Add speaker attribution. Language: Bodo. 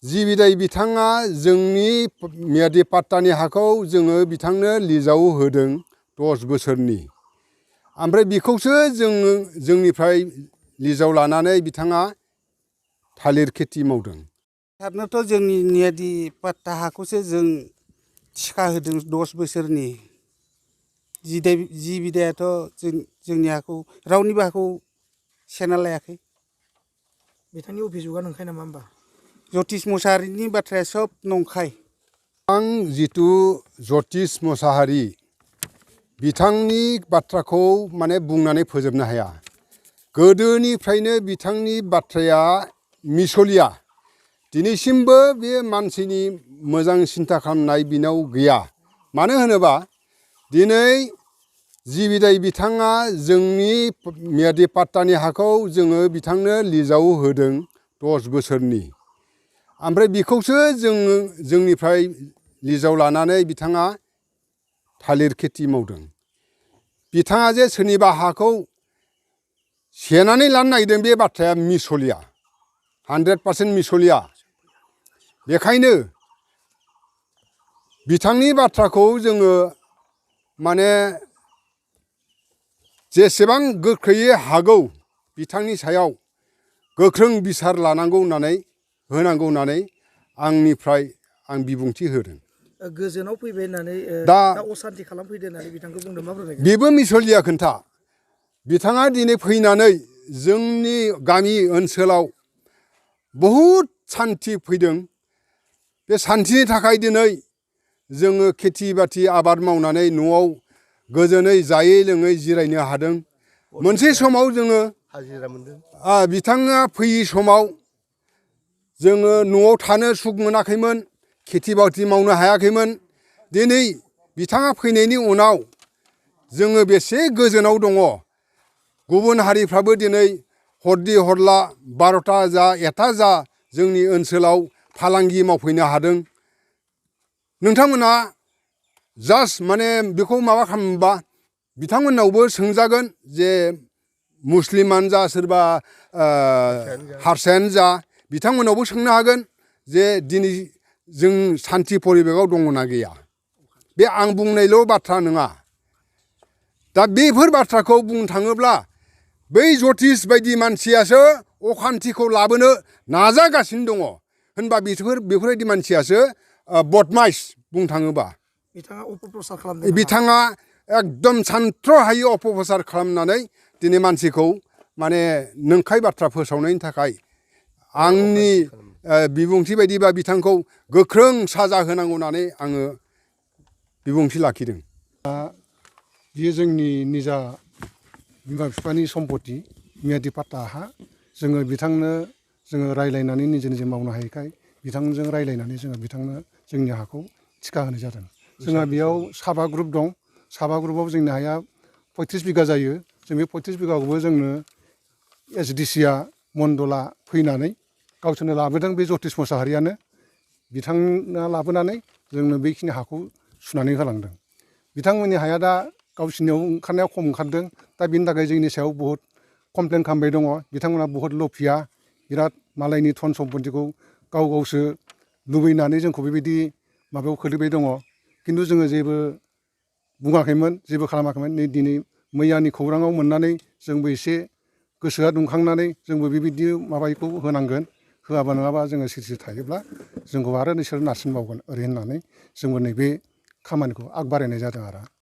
Speaker 1: जिबिदाय बिथाङा जोंनि मियादि पाट्टानि हाखौ जोङो बिथांनो लिजाव होदों 10 बोसोरनि। ओमफ्राय बेखौसो जोंनिफ्राय लिजाव लानानै बिथाङा थालिर खेथि मावदों।
Speaker 2: थारनोथ' जोंनि मियादि पाट्टा हाखौसो जों थिखा होदों 10 बोसोरनि। जिबिदायाथ' जोंनि हाखौ रावनिबो हाखौ सेना लायाखै।
Speaker 3: बिथांनि अभिजुगा नंखाय नामा होमबा?
Speaker 2: जतिस मुसाहारिनि बाथ्राया सब नंखाय।
Speaker 1: आं जितु जतिस मुसाहारि बिथांनि बाथ्राखौ माने बुंनानै फोजोबनो हाया। गोदोनिफ्रायनो बिथांनि बाथ्राया मिसलिया। दिनैसिमबो बे मानसिनि मोजां सिन्था खालामनाय बिनाव गैया। मानो होनोबा दिनै जिबिदाय बिथाङा जोंनि मियादि पाट्टानि हाखौ जोङो बिथांनो लिजाव होदों 10 बोसोरनि। ओमफ्राय बेखौसो जोंनिफ्राय लिजाव लानानै बिथाङा थालिर खेथि मावदों। बिथाङा जे सोरनिबा हाखौ सेनानै लानो नागिरदों बे बाथ्राया मिसलिया, 100% मिसलिया। बेखायनो बिथांनि बाथ्राखौ जोङो माने जेसेबां गोख्रैयै हागौ बिथांनि सायाव गोख्रों बिसार लानांगौ होनांगौ होननानै आं बिबुंथि होदों।
Speaker 3: गोजोनाव फैबाय होननानै
Speaker 1: दा
Speaker 3: असान्ति खालामफैदो होननानै बिथांखौ बुंदों, मा फोरमायगोन?
Speaker 1: बेबो मिसलिया खोन्था। बिथाङा दिनै फैनानै जोंनि गामि ओनसोलाव बहुद सान्थि फैदों। बे सान्थिनि थाखाय दिनै जोङो खेथि बाथि आबाद मावनानै न'आव गोजोनै जायै लोङै जिरायनो हादों। मोनसे समाव जोङो हाजिरा मोनदों। बिथाङा फैयि समाव जोङो न'आव थानो सुख मोनाखैमोन, खेथि बाथि मावनो हायाखैमोन। दिनै बिथाङा फैनायनि उनाव जोङो बेसे गोजोनाव दङ। गुबुन हारिफ्राबो दिनै हरदि हरला 12टा जा 1टा जा जोंनि ओनसोलाव फालांगि मावफैनो हादों। नोंथांमोना जास्ट माने बेखौ माबा खालामोबा बिथांमोननावबो सोंजागोन जे मुस्लिमानो जा सोरबा हारसायानो जा बिथांमोनावबो सोंनो हागोन जे दिनै जों सान्थि परिबेकआव दङना गैया। बे आं बुंनायल' बाथ्रा नङा। दा बेफोर बाथ्राखौ बुंनो थाङोब्ला बै जतिस बायदि मानसियासो अखान्थिखौ लाबोनो नाजागासिनो दङ। होनबा बेफोरबायदि मानसियासो बदमाइस बुंनो थाङोबा।
Speaker 3: बिथाङा अपप्रचार खालामदों नामा?
Speaker 1: बिथाङा एकदम सानथ्र'हायै अपप्रचार खालामनानै दिनै मानसिखौ माने नंखाय बाथ्रा फोसावनायनि थाखाय आंनि बिबुंथि बायदिबा बिथांखौ गोख्रों साजा होनांगौ होननानै आङो बिबुंथि लाखिदों।
Speaker 4: बियो जोंनि निजा बिमा बिफानि सम्पति मियादि पाट्टा हा। जोङो बिथांनो रायलायनानै निजे मावनो हायैखाय बिथांजों रायलायनानै जोङो बिथांनो जोंनि हाखौ थिखा होनाय जादों। जोंहा बेयाव साबा ग्रुप दं। साबा ग्रुपआव जोंनि हाया 35 बिगा जायो। जों बे 35 बिगाखौबो जोंनो SDC मण्डला फैनानै गावसोरनो लाबोदों। बे जतिस मुसाहारियानो बिथाङा लाबोनानै जोंनो बेखिनि हाखौ सुनानै होलांदों। बिथांमोननि हाया दा गावसिनियाव ओंखारनाया खम ओंखारदों। दा बेनि थाखाय जोंनि सायाव बहुद कमप्लेन खालामबाय दङ। बिथांमोना बहुद लफिया, बिराद मालायनि धन सम्पतिखौ गावसो लुबैनानै जोंखौ बेबायदि माबायाव खोलैबाय दङ। खिन्थु जोङो जेबो बुङाखैमोन, जेबो खालामाखैमोन। नै दिनै मैयानि खौराङाव मोननानै जोंबो एसे गोसोआ दुंखांनानै जोंबो बेबायदि माबाखौ होनांगोन। होआबा नङाबा जोङो सिरि थायोब्ला जोंखौ आरो नोंसोर नारसिनबावगोन ओरै होननानै जोंबो नैबे खामानिखौ आग बारायनाय जादों आरो।